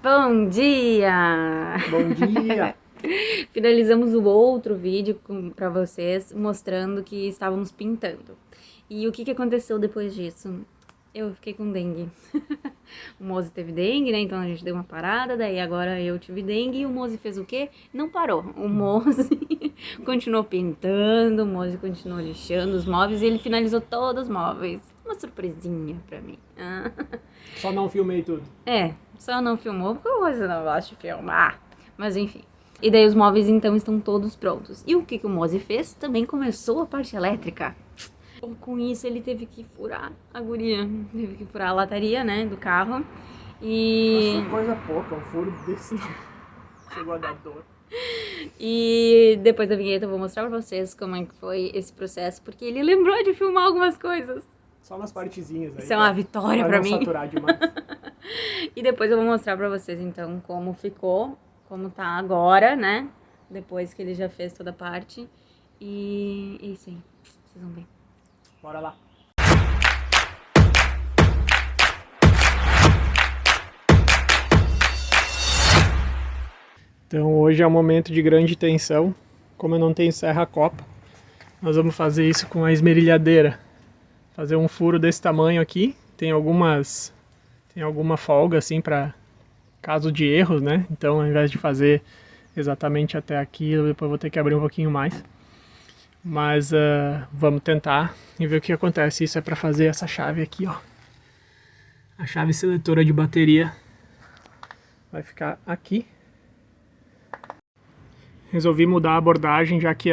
Bom dia! Bom dia! Finalizamos o outro vídeo para vocês mostrando que estávamos pintando. E o que aconteceu depois disso? Eu fiquei com dengue. O Mozi teve dengue, né? Então a gente deu uma parada, daí agora eu tive dengue e o Mozi fez o quê? Não parou. O Mozi continuou pintando, o Mozi continuou lixando os móveis e ele finalizou todos os móveis. Uma surpresinha pra mim. Só não filmei tudo. Só não filmou porque o Mozi não gosta de filmar. Mas enfim. E daí os móveis então estão todos prontos. E o que o Mozi fez? Também começou a parte elétrica. Com isso ele teve que furar a guria, teve que furar a lataria, né, do carro. E... Nossa, coisa pouca, um furo desse chegou a dar dor. E depois da vinheta eu vou mostrar pra vocês como é que foi esse processo, porque ele lembrou de filmar algumas coisas. Só umas partezinhas aí. Isso é uma vitória pra mim. Não saturar demais. E depois eu vou mostrar pra vocês então como ficou, como tá agora, né, depois que ele já fez toda a parte. E é isso aí, vocês vão ver. Bora lá. Então hoje é um momento de grande tensão. Como eu não tenho serra-copa, nós vamos fazer isso com a esmerilhadeira. Fazer um furo desse tamanho aqui. Tem alguma folga assim para caso de erros, né? Então ao invés de fazer exatamente até aqui, eu depois vou ter que abrir um pouquinho mais. Mas vamos tentar e ver o que acontece. Isso é para fazer essa chave aqui, ó. A chave seletora de bateria vai ficar aqui. Resolvi mudar a abordagem, já que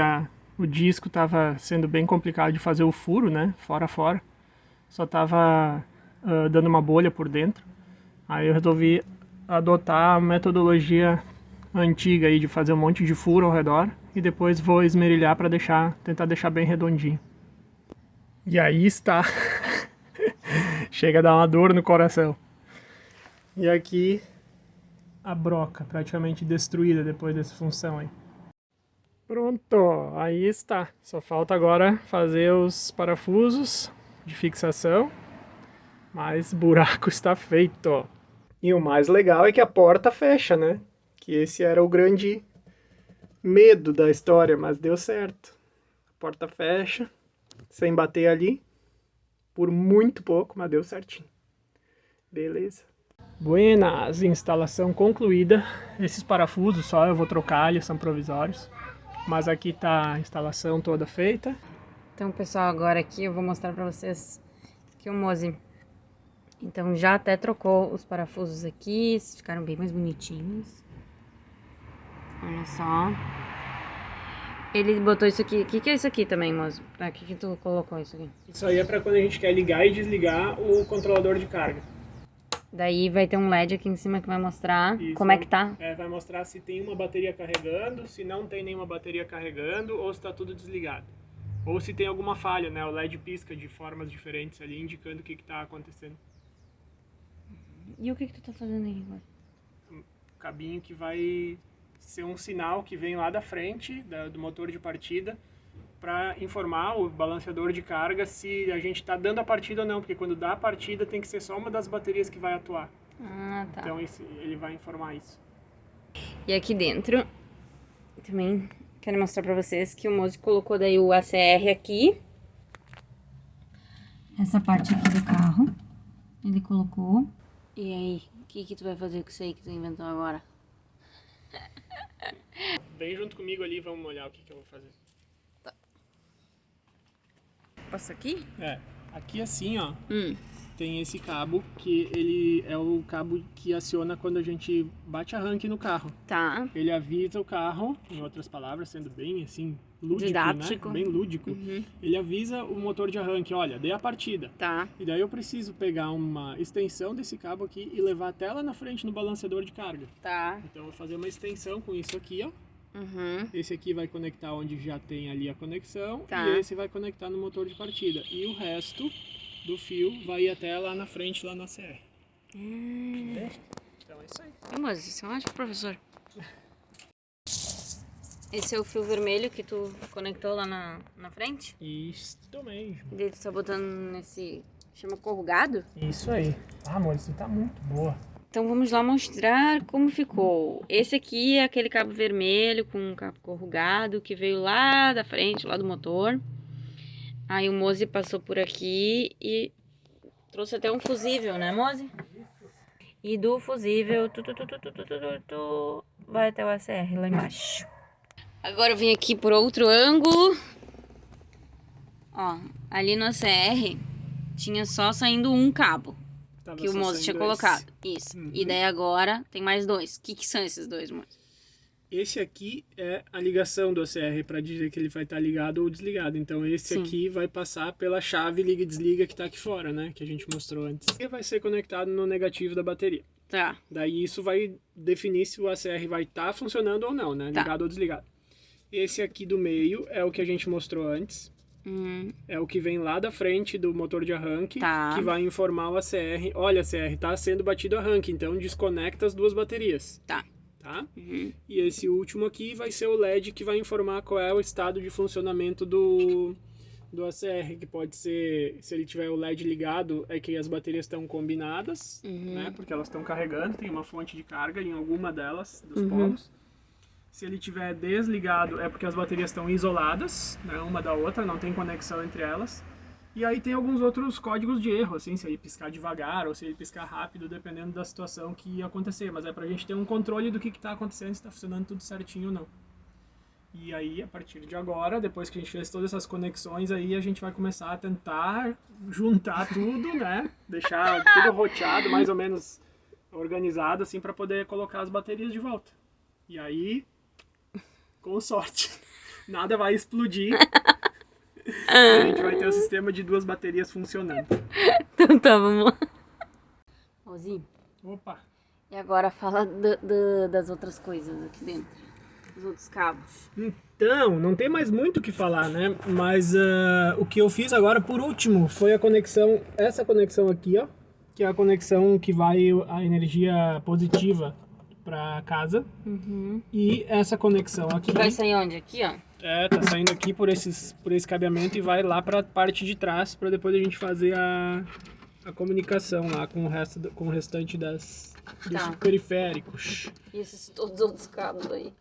o disco estava sendo bem complicado de fazer o furo, né? Fora a fora. Só estava dando uma bolha por dentro. Aí eu resolvi adotar a metodologia antiga aí de fazer um monte de furo ao redor e depois vou esmerilhar para tentar deixar bem redondinho. E aí está. Chega a dar uma dor no coração. E aqui a broca praticamente destruída depois dessa função aí. Pronto, aí está. Só falta agora fazer os parafusos de fixação, mas o buraco está feito. E o mais legal é que a porta fecha, né? Que esse era o grande medo da história, mas deu certo. A porta fecha, sem bater ali, por muito pouco, mas deu certinho. Beleza. Buenas, instalação concluída. Esses parafusos só eu vou trocar, eles são provisórios. Mas aqui tá a instalação toda feita. Então, pessoal, agora aqui eu vou mostrar pra vocês que o Mozi, então, já até trocou os parafusos aqui, esses ficaram bem mais bonitinhos. Olha só. Ele botou isso aqui. O que é isso aqui também, Mozi? Pra que tu colocou isso aqui? Isso aí é pra quando a gente quer ligar e desligar o controlador de carga. Daí vai ter um LED aqui em cima que vai mostrar Isso, como é que tá. Vai mostrar se tem uma bateria carregando, se não tem nenhuma bateria carregando ou se tá tudo desligado. Ou se tem alguma falha, né? O LED pisca de formas diferentes ali, indicando o que tá acontecendo. E o que tu tá fazendo aí, Mozi? Um cabinho que vai ser um sinal que vem lá da frente do motor de partida para informar o balanceador de carga se a gente está dando a partida ou não, porque quando dá a partida tem que ser só uma das baterias que vai atuar. Ah, tá. Então ele vai informar isso. E aqui dentro, também quero mostrar pra vocês que o Mozi colocou daí o ACR aqui. Essa parte aqui do carro, ele colocou. E aí, o que tu vai fazer com isso aí que tu inventou agora? Vem junto comigo ali, vamos olhar o que eu vou fazer. Tá. Passa aqui? Aqui assim, ó, tem esse cabo que ele é o cabo que aciona quando a gente bate arranque no carro. Tá. Ele avisa o carro, em outras palavras, sendo bem assim, lúdico, Didático. né? Bem lúdico. Ele avisa o motor de arranque, olha, dei a partida. Tá. E daí eu preciso pegar uma extensão desse cabo aqui e levar até lá na frente no balanceador de carga. Tá. Então eu vou fazer uma extensão com isso aqui, ó. Esse aqui vai conectar onde já tem ali a conexão. Tá. E esse vai conectar no motor de partida. E o resto do fio vai ir até lá na frente, lá na CR. Então é isso aí. Mas isso é ótimo, professor. Esse é o fio vermelho que tu conectou lá na frente? Isso mesmo. E daí tu tá botando nesse... chama corrugado? Isso aí. Ah, amor, isso tá muito boa. então vamos lá mostrar como ficou. Esse aqui é aquele cabo vermelho com um cabo corrugado que veio lá da frente, lá do motor. Aí o Mozi passou por aqui e trouxe até um fusível, né, Mozi? E do fusível vai até o ACR lá embaixo. Agora eu vim aqui por outro ângulo. Ó, ali no ACR tinha só saindo um cabo que o Mozi tinha colocado. Isso. E daí agora tem mais dois. O que são esses dois, Mozi? Esse aqui é a ligação do ACR para dizer que ele vai estar ligado ou desligado. Então esse aqui vai passar pela chave liga e desliga que está aqui fora, né? Que a gente mostrou antes. E vai ser conectado no negativo da bateria. Tá. Daí isso vai definir se o ACR vai estar funcionando ou não, né? Ligado ou desligado. Esse aqui do meio é o que a gente mostrou antes. É o que vem lá da frente do motor de arranque, que vai informar o ACR. Olha, ACR, está sendo batido arranque, então desconecta as duas baterias. Tá? E esse último aqui vai ser o LED que vai informar qual é o estado de funcionamento do ACR, que pode ser, se ele tiver o LED ligado, é que as baterias estão combinadas, né? Porque elas estão carregando, tem uma fonte de carga em alguma delas, dos polos. Se ele tiver desligado, é porque as baterias estão isoladas, né, uma da outra, não tem conexão entre elas. E aí tem alguns outros códigos de erro, assim, se ele piscar devagar ou se ele piscar rápido, dependendo da situação que acontecer. Mas é pra gente ter um controle do que está acontecendo, se está funcionando tudo certinho ou não. E aí, a partir de agora, depois que a gente fez todas essas conexões, aí a gente vai começar a tentar juntar tudo, né? Deixar tudo roteado, mais ou menos organizado, assim, para poder colocar as baterias de volta. E aí, com sorte, nada vai explodir. A gente vai ter o sistema de duas baterias funcionando. Então tá, vamos lá. Mozi. Opa! E agora fala das outras coisas aqui dentro. Dos outros cabos. Então, não tem mais muito o que falar, né? Mas o que eu fiz agora, por último, foi a conexão, essa conexão aqui, ó. Que é a conexão que vai a energia positiva para casa. E essa conexão aqui. Vai sair onde? Aqui, ó? Tá saindo aqui por esse cabeamento e vai lá para a parte de trás para depois a gente fazer a comunicação lá com o restante dos periféricos. E esses todos os outros cabos aí?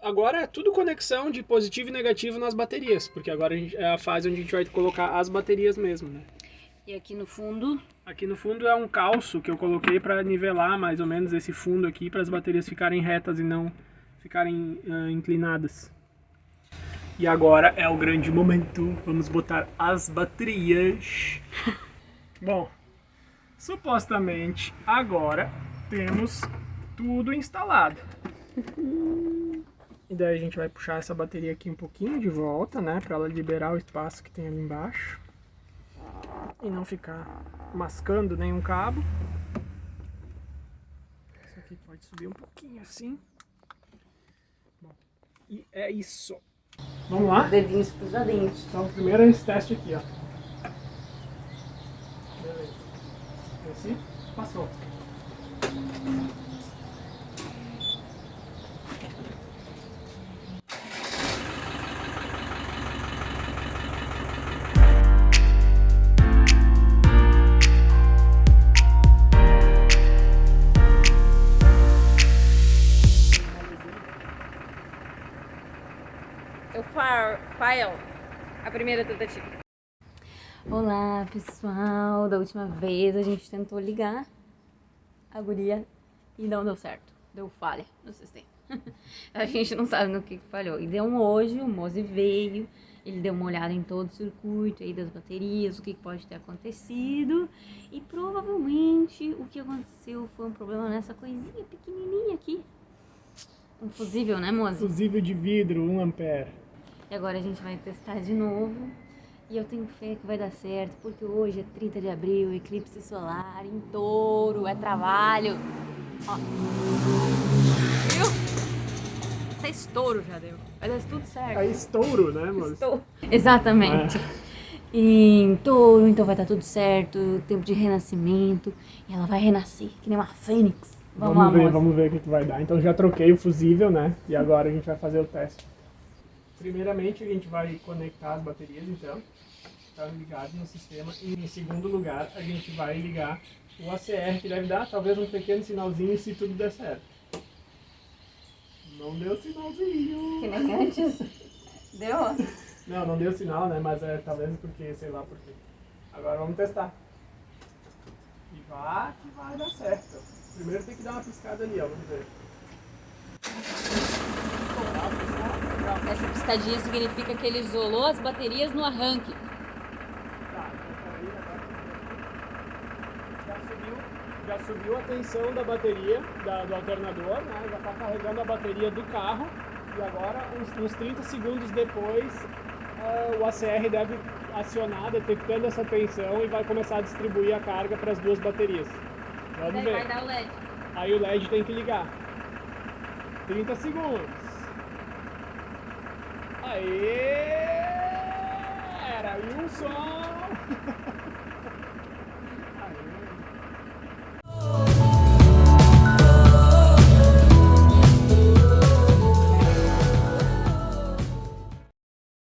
Agora é tudo conexão de positivo e negativo nas baterias, porque agora é a fase onde a gente vai colocar as baterias mesmo, né? E aqui no fundo? Aqui no fundo é um calço que eu coloquei para nivelar mais ou menos esse fundo aqui, para as baterias ficarem retas e não ficarem inclinadas. E agora é o grande momento, vamos botar as baterias. Bom, supostamente agora temos tudo instalado. E daí a gente vai puxar essa bateria aqui um pouquinho de volta, né, para ela liberar o espaço que tem ali embaixo e não ficar mascando nenhum cabo. Isso aqui pode subir um pouquinho assim. Bom, e é isso. Vamos lá? Dedinhos cruzadinhos. Então, primeiro é esse teste aqui, ó. Beleza. Esse passou. Eu fail a primeira tentativa. Olá, pessoal. Da última vez a gente tentou ligar a guria e não deu certo. Deu falha no sistema. A gente não sabe no que falhou. E deu hoje, o Mozi veio, ele deu uma olhada em todo o circuito aí das baterias, o que pode ter acontecido. E provavelmente o que aconteceu foi um problema nessa coisinha pequenininha aqui. Um fusível, né, Mozi? Fusível de vidro, 1 ampere. E agora a gente vai testar de novo. E eu tenho fé que vai dar certo, porque hoje é 30 de abril, eclipse solar em Touro, é trabalho. Ó. Viu? Até estouro já deu. Vai dar tudo certo. É estouro, né, moço? Exatamente. Em Touro, então vai dar tudo certo, tempo de renascimento. E ela vai renascer, que nem uma fênix. Vamos ver o que vai dar. Então já troquei o fusível, né? E agora a gente vai fazer o teste. Primeiramente a gente vai conectar as baterias, então. Estão ligadas no sistema. E em segundo lugar a gente vai ligar o ACR que deve dar talvez um pequeno sinalzinho se tudo der certo. Não deu sinalzinho. Que nem antes. Deu? Não deu sinal, né? Mas talvez porque, sei lá por quê. Agora vamos testar. E vai que vai dar certo. Primeiro tem que dar uma piscada ali, ó. Vamos ver. Essa piscadinha significa que ele isolou as baterias no arranque. Tá, então peraí, agora já subiu a tensão da bateria, do alternador, né? Já está carregando a bateria do carro. E agora, uns 30 segundos depois, o ACR deve acionar, detectando essa tensão e vai começar a distribuir a carga para as duas baterias. Vamos Daí ver. vai dar o LED. Aí o LED tem que ligar. 30 segundos. Aê! Era aí um som!